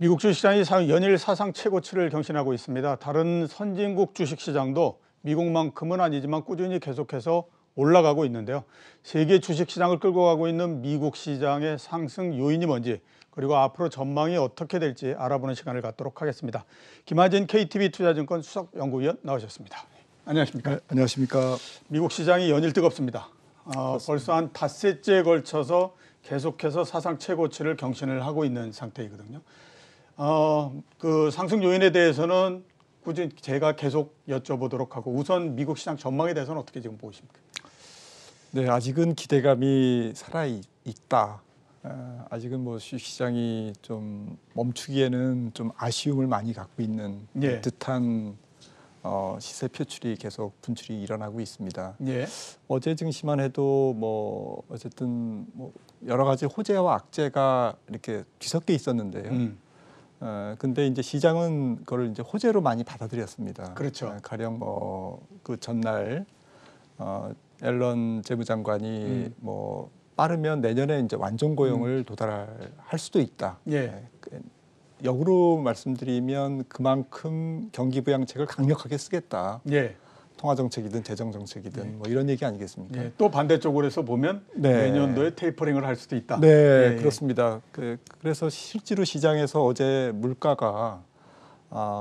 미국 주식시장이 연일 사상 최고치를 경신하고 있습니다. 다른 선진국 주식시장도 미국만큼은 아니지만 꾸준히 계속해서 올라가고 있는데요. 세계 주식시장을 끌고 가고 있는 미국 시장의 상승 요인이 뭔지, 그리고 앞으로 전망이 어떻게 될지 알아보는 시간을 갖도록 하겠습니다. 김하진 KTB투자증권 수석연구위원 나오셨습니다. 안녕하십니까? 네, 안녕하십니까? 미국 시장이 연일 뜨겁습니다. 벌써 한 닷새째에 걸쳐서 계속해서 사상 최고치를 경신을 하고 있는 상태이거든요. 그 상승 요인에 대해서는 꾸준히 제가 계속 여쭤보도록 하고, 우선 미국 시장 전망에 대해서는 어떻게 지금 보십니까? 네, 아직은 기대감이 살아있다. 아직은 뭐 주식시장이 좀 멈추기에는 좀 아쉬움을 많이 갖고 있는 듯한 시세 표출이 계속 분출이 일어나고 있습니다. 예. 어제 증시만 해도 뭐 어쨌든 뭐 여러 가지 호재와 악재가 이렇게 뒤섞여 있었는데요. 근데 이제 시장은 그걸 이제 호재로 많이 받아들였습니다. 그렇죠. 가령 뭐 그 전날 앨런 재무장관이 뭐 빠르면 내년에 이제 완전 고용을 도달할 수도 있다. 예. 역으로 말씀드리면 그만큼 경기 부양책을 강력하게 쓰겠다. 예. 통화 정책이든 재정 정책이든 뭐 이런 얘기 아니겠습니까? 예. 또 반대쪽으로 해서 보면 내년도에 테이퍼링을 할 수도 있다. 네, 그렇습니다. 그래서 실제로 시장에서 어제 물가가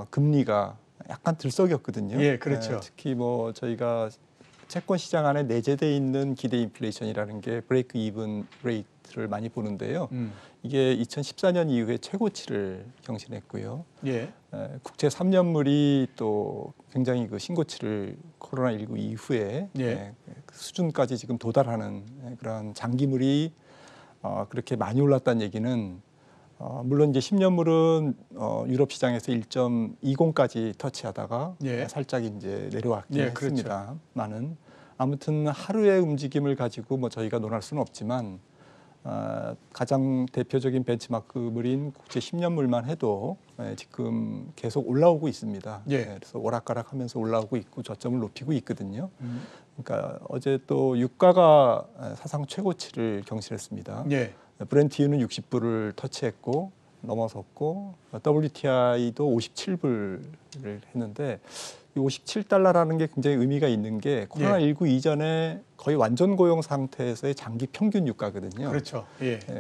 금리가 약간 들썩였거든요. 예, 그렇죠. 특히 뭐 저희가 채권 시장 안에 내재돼 있는 기대 인플레이션이라는 게 브레이크 이븐 레이트를 많이 보는데요. 이게 2014년 이후에 최고치를 경신했고요. 예. 국채 3년물이 또 굉장히 그 신고치를 코로나19 이후에 그 수준까지 지금 도달하는 그런 장기물이 그렇게 많이 올랐다는 얘기는 물론 이제 10년물은 유럽 시장에서 1.20까지 터치하다가 살짝 이제 내려왔긴 했습니다. 그렇죠. 많은 아무튼 하루의 움직임을 가지고 뭐 저희가 논할 수는 없지만 가장 대표적인 벤치마크물인 국제 10년물만 해도 지금 계속 올라오고 있습니다. 그래서 오락가락하면서 올라오고 있고 저점을 높이고 있거든요. 그러니까 어제 또 유가가 사상 최고치를 경신했습니다. 브렌트유는 60불을 터치했고 넘어섰고 WTI도 57불을 했는데 이 57달러라는 게 굉장히 의미가 있는 게 코로나19 이전에 거의 완전 고용 상태에서의 장기 평균 유가거든요. 그렇죠.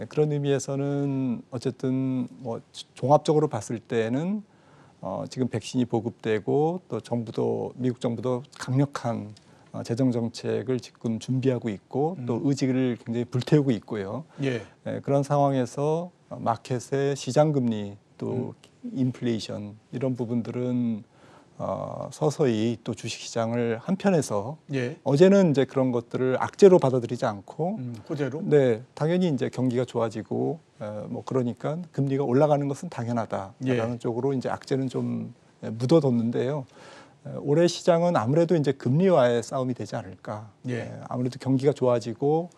그런 의미에서는 어쨌든 뭐 종합적으로 봤을 때는 지금 백신이 보급되고 또 정부도 미국 정부도 강력한 재정 정책을 지금 준비하고 있고 또 의지를 굉장히 불태우고 있고요. 그런 상황에서 마켓의 시장 금리 또 인플레이션 이런 부분들은 서서히 또 주식시장을 한편에서 어제는 이제 그런 것들을 악재로 받아들이지 않고 호재로? 네, 당연히 이제 경기가 좋아지고 뭐 그러니까 금리가 올라가는 것은 당연하다라는 쪽으로 이제 악재는 좀 묻어뒀는데요. 올해 시장은 아무래도 이제 금리와의 싸움이 되지 않을까. 아무래도 경기가 좋아지고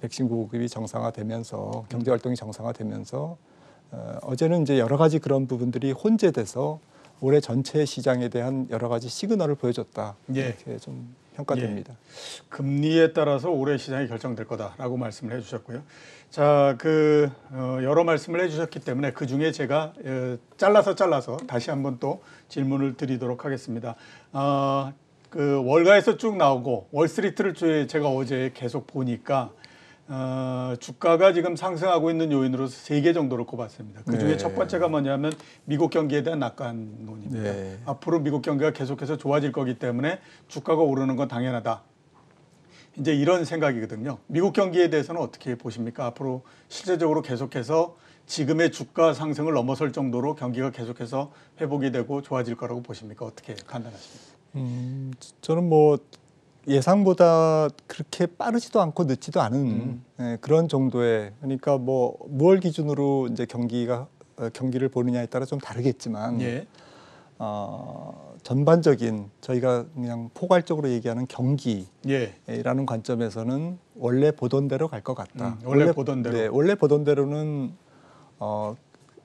백신 공급이 정상화되면서 경제 활동이 정상화되면서 어제는 이제 여러 가지 그런 부분들이 혼재돼서 올해 전체 시장에 대한 여러 가지 시그널을 보여줬다. 이렇게 좀 평가됩니다. 금리에 따라서 올해 시장이 결정될 거다라고 말씀을 해주셨고요. 자, 여러 말씀을 해주셨기 때문에 그 중에 제가 잘라서 다시 한번 또 질문을 드리도록 하겠습니다. 월가에서 쭉 나오고 월스트리트를 제가 어제 계속 보니까 주가가 지금 상승하고 있는 요인으로서 3개 정도를 꼽았습니다. 그 중에 첫 번째가 뭐냐면 미국 경기에 대한 낙관론입니다. 앞으로 미국 경기가 계속해서 좋아질 거기 때문에 주가가 오르는 건 당연하다. 이제 이런 생각이거든요. 미국 경기에 대해서는 어떻게 보십니까? 앞으로 실제적으로 계속해서 지금의 주가 상승을 넘어설 정도로 경기가 계속해서 회복이 되고 좋아질 거라고 보십니까? 어떻게 판단하십니까? 저는 뭐 예상보다 그렇게 빠르지도 않고 늦지도 않은 그런 정도의, 그러니까 뭐 무얼 기준으로 이제 경기를 보느냐에 따라 좀 다르겠지만 전반적인 저희가 그냥 포괄적으로 얘기하는 경기라는 관점에서는 원래 보던 대로 갈 것 같다. 원래 보던 대로. 네, 원래 보던 대로는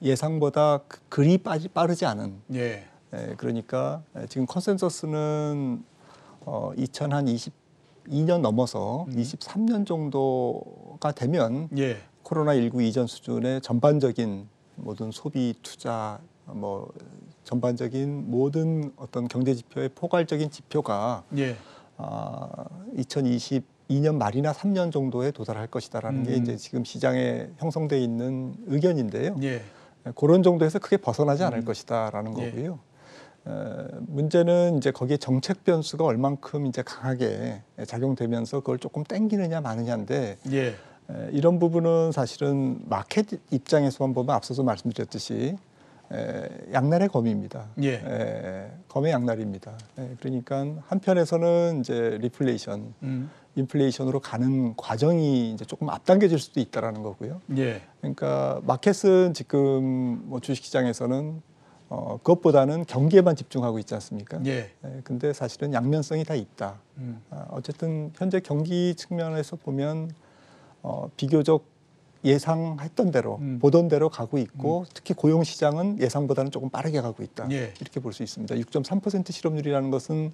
예상보다 그리 빠르지 않은. 그러니까 지금 컨센서스는 2022년 넘어서 23년 정도가 되면 코로나19 이전 수준의 전반적인 모든 소비, 투자, 뭐 전반적인 모든 어떤 경제 지표의 포괄적인 지표가 예. 2022년 말이나 3년 정도에 도달할 것이다라는 게 이제 지금 시장에 형성돼 있는 의견인데요. 예. 그런 정도에서 크게 벗어나지 않을 것이다라는 거고요. 문제는 이제 거기에 정책 변수가 얼만큼 이제 강하게 작용되면서 그걸 조금 땡기느냐 마느냐인데 예. 이런 부분은 사실은 마켓 입장에서만 보면 앞서서 말씀드렸듯이 양날의 검입니다. 검의 양날입니다. 그러니까 한편에서는 이제 리플레이션, 인플레이션으로 가는 과정이 이제 조금 앞당겨질 수도 있다라는 거고요. 예. 그러니까 마켓은 지금 뭐 주식시장에서는 그것보다는 경기에만 집중하고 있지 않습니까? 예. 근데 사실은 양면성이 다 있다. 어쨌든 현재 경기 측면에서 보면 비교적 예상했던 대로 보던 대로 가고 있고 특히 고용 시장은 예상보다는 조금 빠르게 가고 있다. 예. 이렇게 볼 수 있습니다. 6.3% 실업률이라는 것은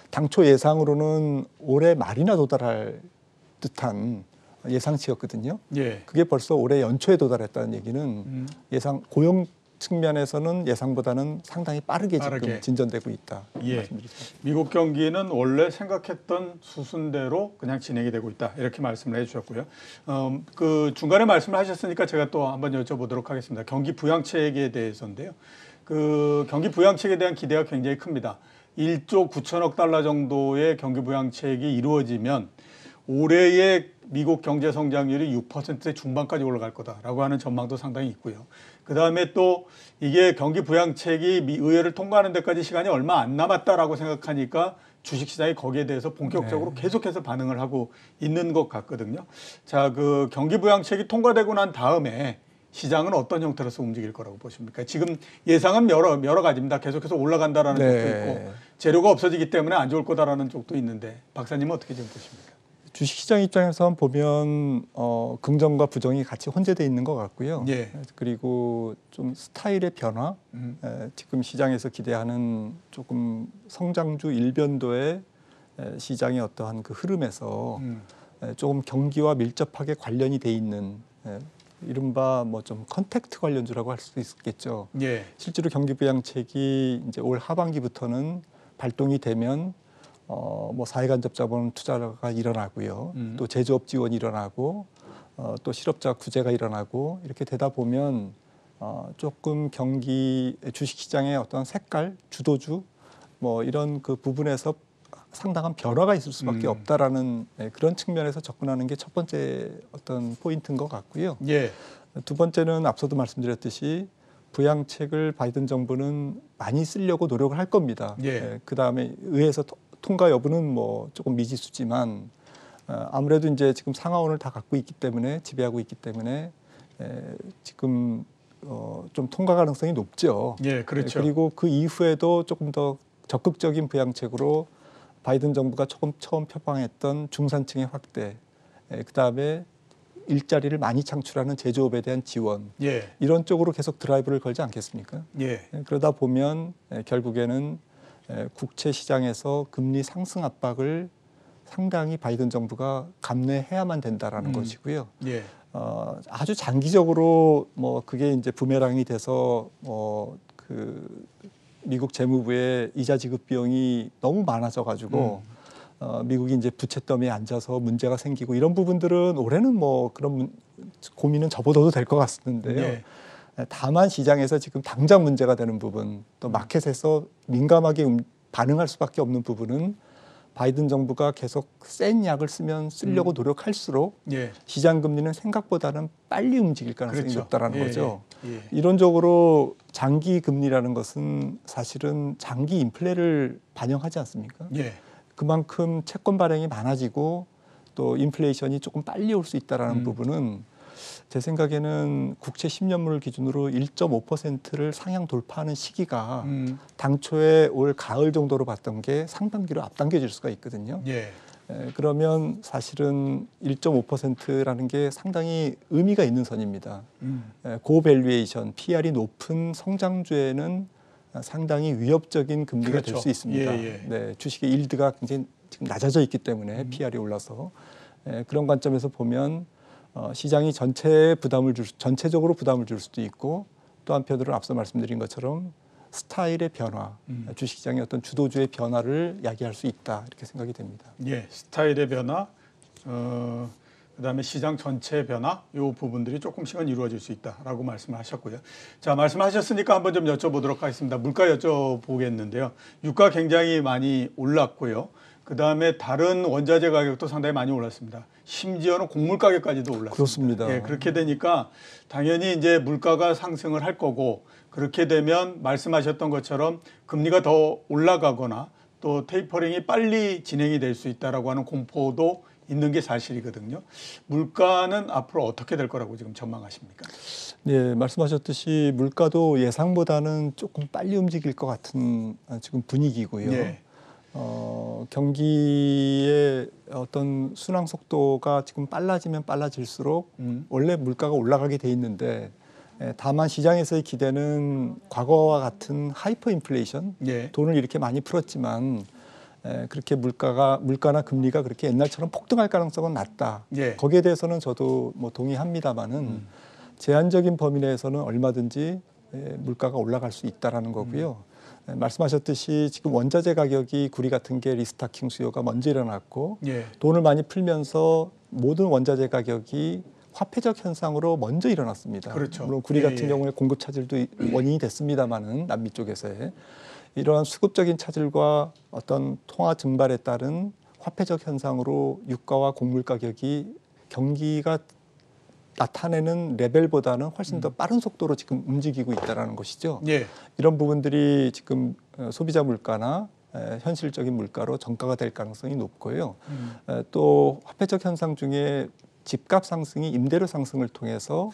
당초 예상으로는 올해 말이나 도달할 듯한 예상치였거든요. 예. 그게 벌써 올해 연초에 도달했다는 얘기는 예상 고용 측면에서는 예상보다는 상당히 빠르게 지금 진전되고 있다. 예. 말씀드리죠. 미국 경기는 원래 생각했던 수순대로 그냥 진행이 되고 있다. 이렇게 말씀을 해주셨고요. 그 중간에 말씀을 하셨으니까 제가 또 한번 여쭤보도록 하겠습니다. 경기 부양책에 대해서인데요. 그 경기 부양책에 대한 기대가 굉장히 큽니다. 1조 9천억 달러 정도의 경기 부양책이 이루어지면 올해의 미국 경제 성장률이 6%대 중반까지 올라갈 거다라고 하는 전망도 상당히 있고요. 그다음에 또 이게 경기 부양책이 의회를 통과하는 데까지 시간이 얼마 안 남았다라고 생각하니까 주식시장이 거기에 대해서 본격적으로 계속해서 반응을 하고 있는 것 같거든요. 자, 그 경기 부양책이 통과되고 난 다음에 시장은 어떤 형태로서 움직일 거라고 보십니까? 지금 예상은 여러 가지입니다. 계속해서 올라간다라는 쪽도 있고 재료가 없어지기 때문에 안 좋을 거다라는 쪽도 있는데 박사님은 어떻게 좀 보십니까? 주식시장 입장에서 보면 긍정과 부정이 같이 혼재되어 있는 것 같고요. 예. 그리고 좀 스타일의 변화, 지금 시장에서 기대하는 조금 성장주 일변도의 시장의 어떠한 그 흐름에서 조금 경기와 밀접하게 관련이 돼 있는 이른바 뭐 좀 컨택트 관련주라고 할 수도 있겠죠. 예. 실제로 경기 부양책이 이제 올 하반기부터는 발동이 되면 뭐 사회간접 자본 투자가 일어나고요. 또 제조업 지원이 일어나고 또 실업자 구제가 일어나고 이렇게 되다 보면 조금 경기 주식시장의 어떤 색깔, 주도주 뭐 이런 그 부분에서 상당한 변화가 있을 수밖에 없다라는 그런 측면에서 접근하는 게 첫 번째 어떤 포인트인 것 같고요. 예. 두 번째는 앞서도 말씀드렸듯이 부양책을 바이든 정부는 많이 쓰려고 노력을 할 겁니다. 예. 그다음에 의회에서 통과 여부는 뭐 조금 미지수지만 아무래도 이제 지금 상하원을 다 갖고 있기 때문에 지배하고 있기 때문에 지금 좀 통과 가능성이 높죠. 예, 그렇죠. 그리고 그 이후에도 조금 더 적극적인 부양책으로 바이든 정부가 처음 표방했던 중산층의 확대, 그다음에 일자리를 많이 창출하는 제조업에 대한 지원, 예. 이런 쪽으로 계속 드라이브를 걸지 않겠습니까? 예. 그러다 보면 결국에는 국채 시장에서 금리 상승 압박을 상당히 바이든 정부가 감내해야만 된다라는 것이고요. 예. 아주 장기적으로 뭐 그게 이제 부메랑이 돼서 그 미국 재무부의 이자 지급 비용이 너무 많아져 가지고 미국이 이제 부채 더미에 앉아서 문제가 생기고 이런 부분들은 올해는 뭐 그런 고민은 접어둬도 될 것 같은데요. 예. 다만 시장에서 지금 당장 문제가 되는 부분, 또 마켓에서 민감하게 반응할 수밖에 없는 부분은 바이든 정부가 계속 센 약을 쓰려고 노력할수록 시장 금리는 생각보다는 빨리 움직일 가능성이 높다라는 거죠. 이론적으로 장기 금리라는 것은 사실은 장기 인플레를 반영하지 않습니까? 그만큼 채권 발행이 많아지고 또 인플레이션이 조금 빨리 올 수 있다라는 부분은 제 생각에는 국채 10년물을 기준으로 1.5%를 상향 돌파하는 시기가 당초에 올 가을 정도로 봤던 게 상반기로 앞당겨질 수가 있거든요. 그러면 사실은 1.5%라는 게 상당히 의미가 있는 선입니다. 고밸류에이션, PR이 높은 성장주에는 상당히 위협적인 금리가 될 수 있습니다. 네, 주식의 일드가 굉장히 지금 낮아져 있기 때문에 PR이 올라서 그런 관점에서 보면 시장이 전체적으로 부담을 줄 수도 있고 또 한편으로는 앞서 말씀드린 것처럼 스타일의 변화, 주식시장의 어떤 주도주의 변화를 야기할 수 있다 이렇게 생각이 됩니다. 예, 스타일의 변화, 그다음에 시장 전체의 변화, 이 부분들이 조금씩은 이루어질 수 있다라고 말씀을 하셨고요. 자, 말씀하셨으니까 한번 좀 여쭤보도록 하겠습니다. 물가 여쭤보겠는데요. 유가 굉장히 많이 올랐고요. 그다음에 다른 원자재 가격도 상당히 많이 올랐습니다. 심지어는 곡물 가격까지도 올랐습니다. 그렇습니다. 예, 그렇게 되니까 당연히 이제 물가가 상승을 할 거고, 그렇게 되면 말씀하셨던 것처럼 금리가 더 올라가거나 또 테이퍼링이 빨리 진행이 될 수 있다라고 하는 공포도 있는 게 사실이거든요. 물가는 앞으로 어떻게 될 거라고 지금 전망하십니까? 네, 말씀하셨듯이 물가도 예상보다는 조금 빨리 움직일 것 같은 지금 분위기고요. 예. 경기의 어떤 순항 속도가 지금 빨라지면 빨라질수록 원래 물가가 올라가게 돼 있는데, 다만 시장에서의 기대는 과거와 같은 하이퍼 인플레이션, 예. 돈을 이렇게 많이 풀었지만 그렇게 물가나 금리가 그렇게 옛날처럼 폭등할 가능성은 낮다. 예. 거기에 대해서는 저도 뭐 동의합니다만은 제한적인 범위 내에서는 얼마든지 물가가 올라갈 수 있다라는 거고요. 말씀하셨듯이 지금 원자재 가격이 구리 같은 게 리스타킹 수요가 먼저 일어났고, 예. 돈을 많이 풀면서 모든 원자재 가격이 화폐적 현상으로 먼저 일어났습니다. 그렇죠. 물론 구리 같은 경우에 공급 차질도 원인이 됐습니다만은 남미 쪽에서의 이러한 수급적인 차질과 어떤 통화 증발에 따른 화폐적 현상으로 유가와 곡물 가격이 경기가 나타내는 레벨보다는 훨씬 더 빠른 속도로 지금 움직이고 있다는 것이죠. 예. 이런 부분들이 지금 소비자 물가나 현실적인 물가로 전가가 될 가능성이 높고요. 또 화폐적 현상 중에 집값 상승이 임대료 상승을 통해서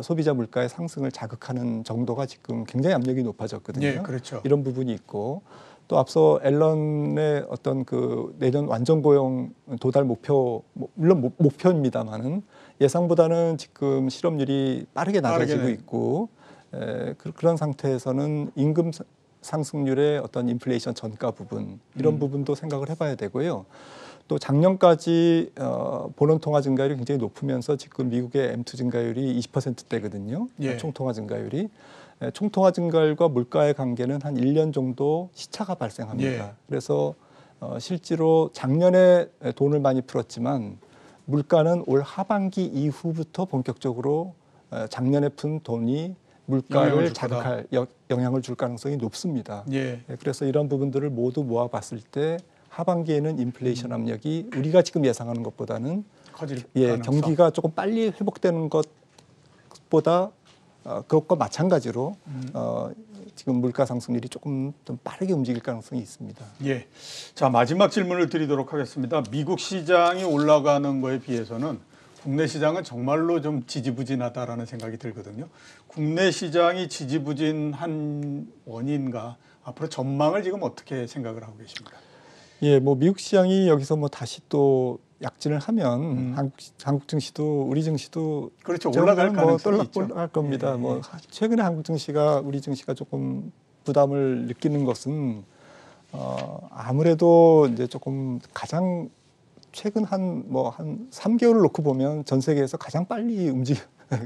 소비자 물가의 상승을 자극하는 정도가 지금 굉장히 압력이 높아졌거든요. 예, 그렇죠. 이런 부분이 있고, 또 앞서 앨런의 어떤 그 내년 완전 고용 도달 목표, 물론 목표입니다만은 예상보다는 지금 실업률이 빠르게 낮아지고 있고, 그런 상태에서는 임금 상승률의 어떤 인플레이션 전가 부분, 이런 부분도 생각을 해봐야 되고요. 또 작년까지 본원 통화 증가율이 굉장히 높으면서 지금 미국의 M2 증가율이 20%대거든요. 예. 총통화 증가율이. 총통화 증가율과 물가의 관계는 한 1년 정도 시차가 발생합니다. 예. 그래서 실제로 작년에 돈을 많이 풀었지만 물가는 올 하반기 이후부터 본격적으로 작년에 푼 돈이 물가를 자극할 영향을 줄 가능성이 높습니다. 예. 그래서 이런 부분들을 모두 모아봤을 때 하반기에는 인플레이션 압력이 우리가 지금 예상하는 것보다는 커질 경기가 조금 빨리 회복되는 것보다 그것과 마찬가지로 지금 물가 상승률이 조금 좀 빠르게 움직일 가능성이 있습니다. 예. 자, 마지막 질문을 드리도록 하겠습니다. 미국 시장이 올라가는 거에 비해서는 국내 시장은 정말로 좀 지지부진하다라는 생각이 들거든요. 국내 시장이 지지부진한 원인과 앞으로 전망을 지금 어떻게 생각을 하고 계십니까? 예, 뭐 미국 시장이 여기서 뭐 다시 또 약진을 하면 한국 증시도 우리 증시도 그렇죠. 올라갈 가능성이 있죠. 올라갈 겁니다. 예, 뭐 최근에 한국 증시가 우리 증시가 조금 부담을 느끼는 것은 아무래도 이제 조금 가장 최근 한 3개월을 놓고 보면 전 세계에서 가장 빨리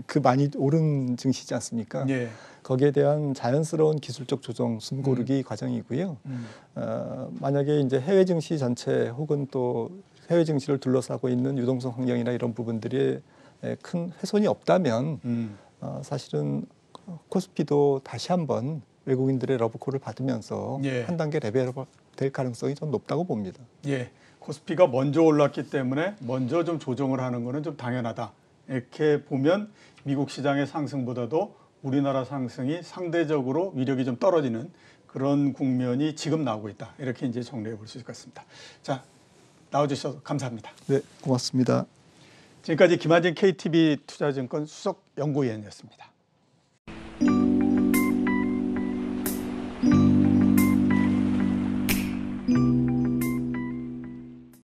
그 많이 오른 증시지 않습니까? 예. 거기에 대한 자연스러운 기술적 조정, 숨고르기 과정이고요. 만약에 이제 해외 증시 전체 혹은 또 해외 증시를 둘러싸고 있는 유동성 환경이나 이런 부분들이 큰 훼손이 없다면 사실은 코스피도 다시 한번 외국인들의 러브콜을 받으면서 예. 한 단계 레벨업 될 가능성이 좀 높다고 봅니다. 예. 코스피가 먼저 올랐기 때문에 먼저 좀 조정을 하는 거는 좀 당연하다. 이렇게 보면 미국 시장의 상승보다도 우리나라 상승이 상대적으로 위력이 좀 떨어지는 그런 국면이 지금 나오고 있다. 이렇게 이제 정리해 볼 수 있을 것 같습니다. 자, 나와주셔서 감사합니다. 네, 고맙습니다. 지금까지 김한진 KTB 투자증권 수석 연구위원이었습니다.